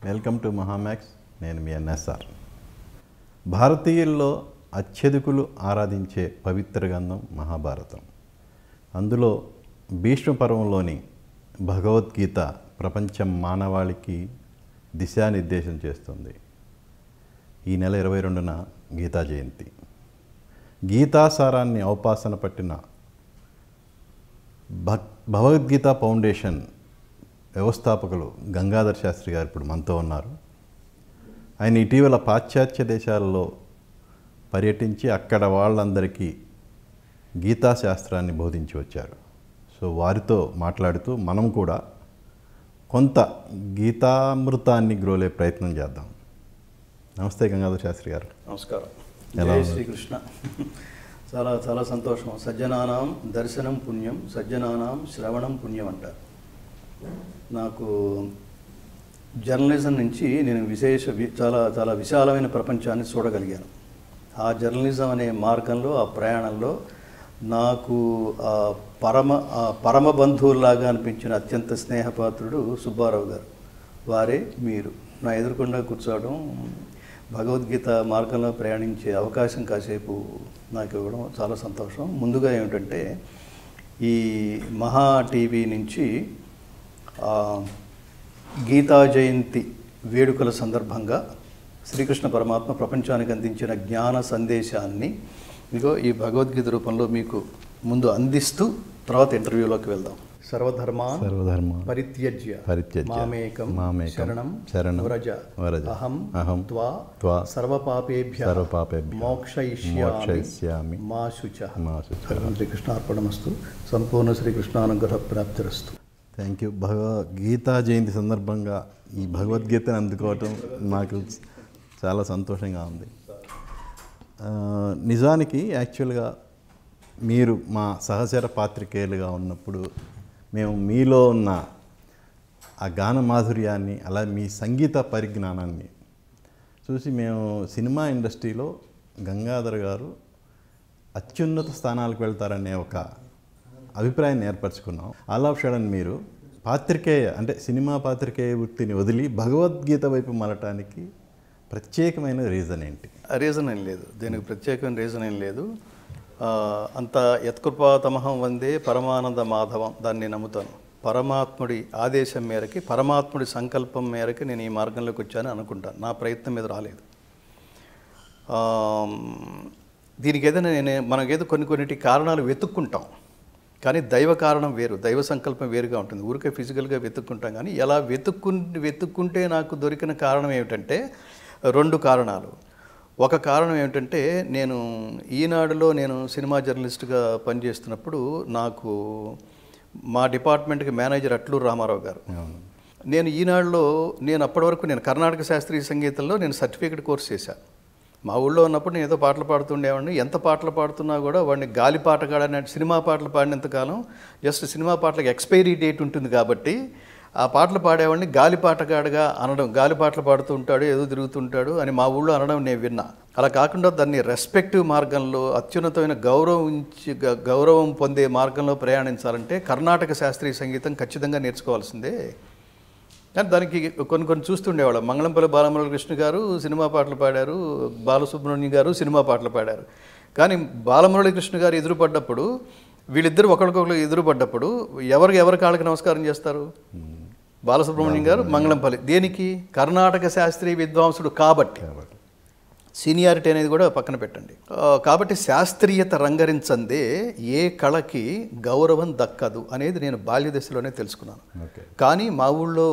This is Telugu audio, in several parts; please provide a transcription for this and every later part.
Welcome to Mahaa Max. నేను మీ ఎన్ఎస్ఆర్. భారతీయుల్లో అత్యధికులు ఆరాధించే పవిత్ర గ్రంథం మహాభారతం. అందులో భీష్మ పర్వంలోని భగవద్గీత ప్రపంచం మానవాళికి దిశానిర్దేశం చేస్తుంది. ఈ నెల 22న గీతా జయంతి. గీతాసారాన్ని అవపాసన పట్టిన భగవద్గీత ఫౌండేషన్ వ్యవస్థాపకులు గంగాధర్ శాస్త్రి గారు ఇప్పుడు మనతో ఉన్నారు. ఆయన ఇటీవల పాశ్చాత్య దేశాలలో పర్యటించి అక్కడ వాళ్ళందరికీ గీతాశాస్త్రాన్ని బోధించి వచ్చారు. సో వారితో మాట్లాడుతూ మనం కూడా కొంత గీతామృతాన్ని గ్రోలే ప్రయత్నం చేద్దాం. నమస్తే గంగాధర్ శాస్త్రి గారు. నమస్కారం. జై శ్రీకృష్ణ. చాలా చాలా సంతోషం. సజ్జనానాం దర్శనం పుణ్యం, సజ్జనానాం శ్రవణం పుణ్యం అంటారు. నాకు జర్నలిజం నుంచి నేను చాలా చాలా విశాలమైన ప్రపంచాన్ని చూడగలిగాను. ఆ జర్నలిజం అనే మార్గంలో, ఆ ప్రయాణంలో నాకు పరమ బంధువులాగా అనిపించిన అత్యంత స్నేహపాత్రుడు సుబ్బారావు గారు. వారే మీరు నా ఎదురుకుండా కూర్చోవడం, భగవద్గీత మార్గంలో ప్రయాణించే అవకాశం కాసేపు నాకు ఇవ్వడం చాలా సంతోషం. ముందుగా ఏమిటంటే, ఈ మహా టీవీ నుంచి గీతా జయంతి వేడుకల సందర్భంగా శ్రీకృష్ణ పరమాత్మ ప్రపంచానికి అందించిన జ్ఞాన సందేశాన్ని ఇదిగో ఈ భగవద్గీత రూపంలో మీకు ముందు అందిస్తూ తర్వాత ఇంటర్వ్యూలోకి వెళ్దాం. సర్వధర్మ పరిత్యజ్య మామేకం శరణం వ్రజ అహం త్వా సర్వపాపేభ్యః మోక్షయిష్యామి మా శుచః. శ్రీకృష్ణార్పణమస్తు. సంపూర్ణ శ్రీకృష్ణానుగ్రహ ప్రాప్తిరస్తు. Thank you. గీతా జయంతి సందర్భంగా ఈ భగవద్గీతను అందుకోవటం నాకు చాలా సంతోషంగా ఉంది. నిజానికి యాక్చువల్గా మీరు మా సహచర పాత్రికేయులుగా ఉన్నప్పుడు మేము మీలో ఉన్న ఆ గాన మాధుర్యాన్ని, అలా మీ సంగీత పరిజ్ఞానాన్ని చూసి మేము సినిమా ఇండస్ట్రీలో గంగాధర్ గారు అత్యున్నత స్థానాలకు వెళ్తారనే ఒక అభిప్రాయాన్ని ఏర్పరచుకున్నాం. ఆల్ ఆఫ్ సడన్ మీరు పాత్రికేయ అంటే సినిమా పాత్రికేయ వృత్తిని వదిలి భగవద్గీత వైపు మలటానికి ప్రత్యేకమైన రీజన్ ఏంటి? రీజన్ ఏం లేదు, దీనికి ప్రత్యేకమైన రీజన్ ఏం లేదు. అంత యత్కృపాతమహం వందే పరమానంద మాధవం, దాన్ని నమ్ముతాను. పరమాత్ముడి ఆదేశం మేరకి, పరమాత్ముడి సంకల్పం మేరకి నేను ఈ మార్గంలోకి వచ్చాను అనుకుంటాను. నా ప్రయత్నం మీద రాలేదు. దీనికి ఏదైనా మనకేదో కొన్నిటి కారణాలు వెతుక్కుంటాం, కానీ దైవ కారణం వేరు, దైవ సంకల్పం వేరుగా ఉంటుంది. ఊరికే ఫిజికల్గా వెతుక్కుంటాం. కానీ ఎలా వెతుక్కుంటే నాకు దొరికిన కారణం ఏమిటంటే 2 కారణాలు. ఒక కారణం ఏమిటంటే, నేను ఈనాడులో సినిమా జర్నలిస్ట్గా పనిచేస్తున్నప్పుడు నాకు మా డిపార్ట్మెంట్కి మేనేజర్ అట్లూరు రామారావు గారు. నేను ఈనాడులో అప్పటి వరకు కర్ణాటక శాస్త్రీయ సంగీతంలో సర్టిఫికేట్ కోర్స్ చేశాను. మా ఊళ్ళో ఉన్నప్పుడు నేను ఏదో పాటలు పాడుతుండేవాడిని. ఎంత పాటలు పాడుతున్నా కూడా వాడిని గాలి పాటగాడని, సినిమా పాటలు పాడినంతకాలం జస్ట్ సినిమా పాటలకు ఎక్స్పైరీ డేట్ ఉంటుంది కాబట్టి ఆ పాటలు పాడేవాడిని గాలి పాటగాడుగా అనడం. గాలి పాటలు పాడుతూ ఉంటాడు, ఏదో తిరుగుతుంటాడు అని మా ఊళ్ళో అనడం నేను విన్నా. అలా కాకుండా దాన్ని రెస్పెక్టివ్ మార్గంలో, అత్యున్నతమైన గౌరవం పొందే మార్గంలో ప్రయాణించాలంటే కర్ణాటక శాస్త్రీయ సంగీతం ఖచ్చితంగా నేర్చుకోవాల్సిందే. కానీ దానికి కొన్ని చూస్తుండేవాళ్ళం. మంగళంపల్లి బాలమురళీకృష్ణ గారు సినిమా పాటలు పాడారు, బాలసుబ్రహ్మణ్యం గారు సినిమా పాటలు పాడారు. కానీ బాలమురళీకృష్ణ గారు ఎదురుపడ్డప్పుడు, వీళ్ళిద్దరు ఒకరికొకరు ఎదురుపడ్డప్పుడు ఎవరి కాళ్ళకి నమస్కారం చేస్తారు? బాలసుబ్రహ్మణ్యం గారు, మంగళంపల్లి. దేనికి? కర్ణాటక శాస్త్రీయ విద్వాంసుడు కాబట్టి. సీనియారిటీ అనేది కూడా పక్కన పెట్టండి. కాబట్టి శాస్త్రీయత రంగరించందే ఏ కళకి గౌరవం దక్కదు అనేది నేను బాల్య దశలోనే తెలుసుకున్నాను. కానీ మా ఊళ్ళో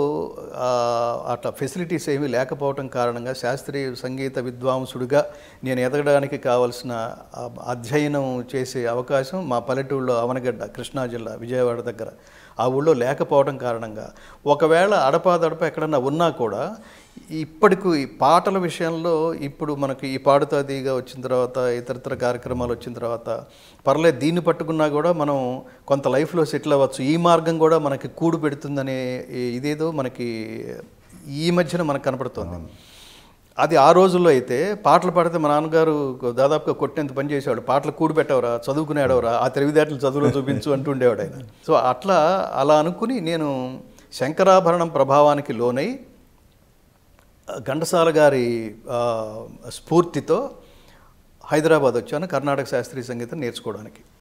అట్లా ఫెసిలిటీస్ ఏమీ లేకపోవటం కారణంగా శాస్త్రీయ సంగీత విద్వాంసుడిగా నేను ఎదగడానికి కావాల్సిన అధ్యయనం చేసే అవకాశం మా పల్లెటూళ్ళలో అవనగడ్డ, కృష్ణా జిల్లా, విజయవాడ దగ్గర ఆ ఊళ్ళో లేకపోవడం కారణంగా, ఒకవేళ అడపాదడప ఎక్కడన్నా ఉన్నా కూడా ఇప్పటికి పాటల విషయంలో ఇప్పుడు మనకి ఈ పాడుతాదిగా వచ్చిన తర్వాత, ఇతరత్ర కార్యక్రమాలు వచ్చిన తర్వాత పర్లేదు, దీన్ని పట్టుకున్నా కూడా మనం కొంత లైఫ్లో సెటిల్ అవ్వచ్చు, ఈ మార్గం కూడా మనకి కూడు పెడుతుందనే ఇదేదో మనకి ఈ మధ్యన మనకు కనపడుతుంది. అది ఆ రోజుల్లో అయితే పాటలు పాడితే మా నాన్నగారు దాదాపుగా కొట్టేంత పని చేసేవాడు. పాటలు కూడిపెట్టవరా, చదువుకునేవాడవరా, ఆ తెలివితేటలు చదువులో చూపించు అంటుండేవాడు ఆయన. సో అలా అనుకుని నేను శంకరాభరణం ప్రభావానికి లోనై ఘంటసాల గారి స్ఫూర్తితో హైదరాబాద్ వచ్చాను కర్ణాటక శాస్త్రీయ సంగీతం నేర్చుకోవడానికి.